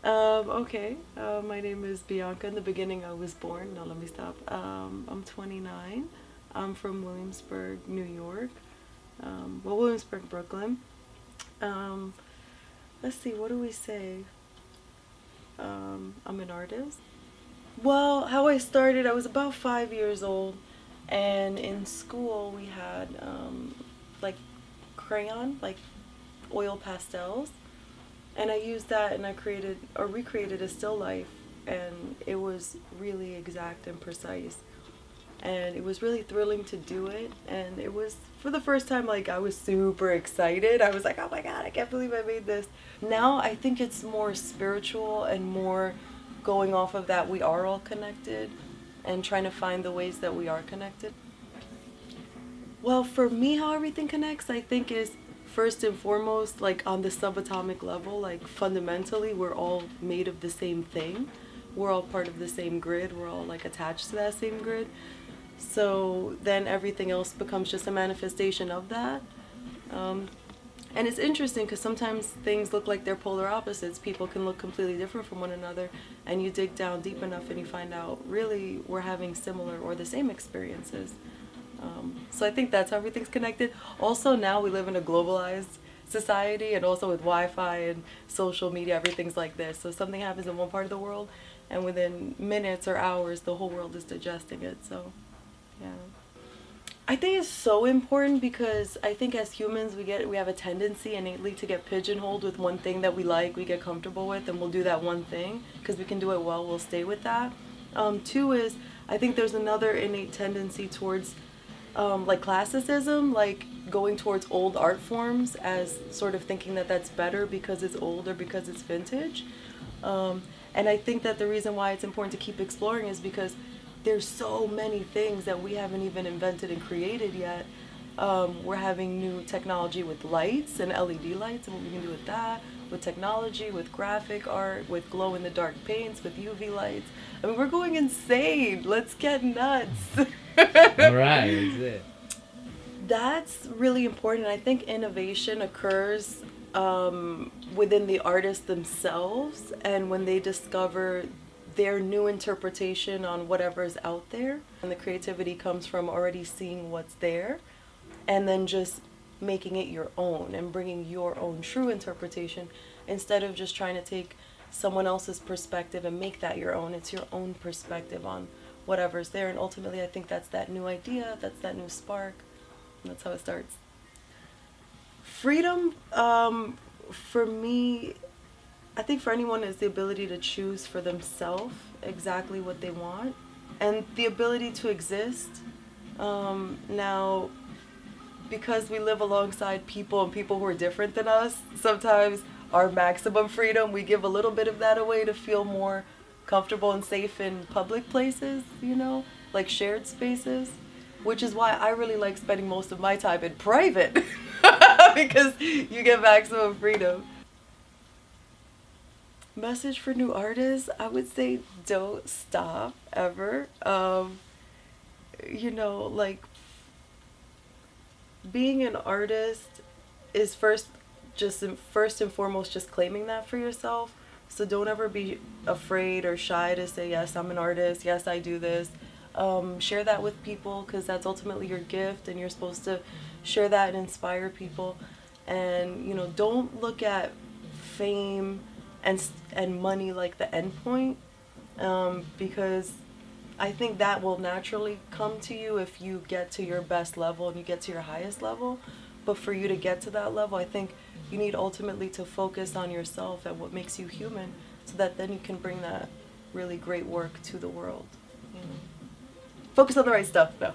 Okay. My name is Bianca. In the beginning, I was born. No, let me stop. I'm 29. I'm from Williamsburg, New York. Williamsburg, Brooklyn. Um, let's see, what do we say? I'm an artist. Well, how I started, I was about 5 years old, and in school we had like crayon, like oil pastels, and I used that and I created or recreated a still life, and it was really exact and precise, and it was really thrilling to do it, and it was for the first time like I was super excited. I was like, oh my god, I can't believe I made this. Now I think it's more spiritual and more going off of that we are all connected and trying to find the ways that we are connected. Well, for me, how everything connects, I think, is first and foremost, like on the subatomic level, like fundamentally, we're all made of the same thing. We're all part of the same grid. We're all like attached to that same grid. So then everything else becomes just a manifestation of that. Um, and it's interesting because sometimes things look like they're polar opposites. People can look completely different from one another, and you dig down deep enough and you find out really we're having similar or the same experiences. So I think that's how everything's connected. Also, now we live in a globalized society, and also with Wi-Fi and social media, everything's like this. So something happens in one part of the world, and within minutes or hours, the whole world is digesting it. So, yeah. I think it's so important because I think as humans we have a tendency innately to get pigeonholed with one thing that we like, we get comfortable with, and we'll do that one thing because we can do it well. We'll stay with that. Two is I think there's another innate tendency towards like classicism, like going towards old art forms as sort of thinking that that's better because it's old or because it's vintage. And I think that the reason why it's important to keep exploring is because there's so many things that we haven't even invented and created yet. We're having new technology with lights and LED lights and what we can do with that, with technology, with graphic art, with glow in the dark paints, with UV lights. I mean, we're going insane. Let's get nuts. All right, that's it. That's really important. I think innovation occurs within the artists themselves and when they discover their new interpretation on whatever's out there. And the creativity comes from already seeing what's there and then just making it your own and bringing your own true interpretation instead of just trying to take someone else's perspective and make that your own. It's your own perspective on whatever's there. And ultimately, I think that's that new idea, that's that new spark. And that's how it starts. Freedom, for me, I think for anyone is the ability to choose for themselves exactly what they want and the ability to exist. Now, because we live alongside people and people who are different than us, sometimes our maximum freedom, we give a little bit of that away to feel more comfortable and safe in public places, like shared spaces, which is why I really like spending most of my time in private because you get maximum freedom. Message for new artists, I would say don't stop ever. Like being an artist is first and foremost just claiming that for yourself. So don't ever be afraid or shy to say, yes, I'm an artist, yes, I do this. Share that with people because that's ultimately your gift and you're supposed to share that and inspire people. And don't look at fame and money like the end point, because I think that will naturally come to you if you get to your best level and you get to your highest level. But for you to get to that level, I think you need ultimately to focus on yourself and what makes you human so that then you can bring that really great work to the world. Focus on the right stuff, though.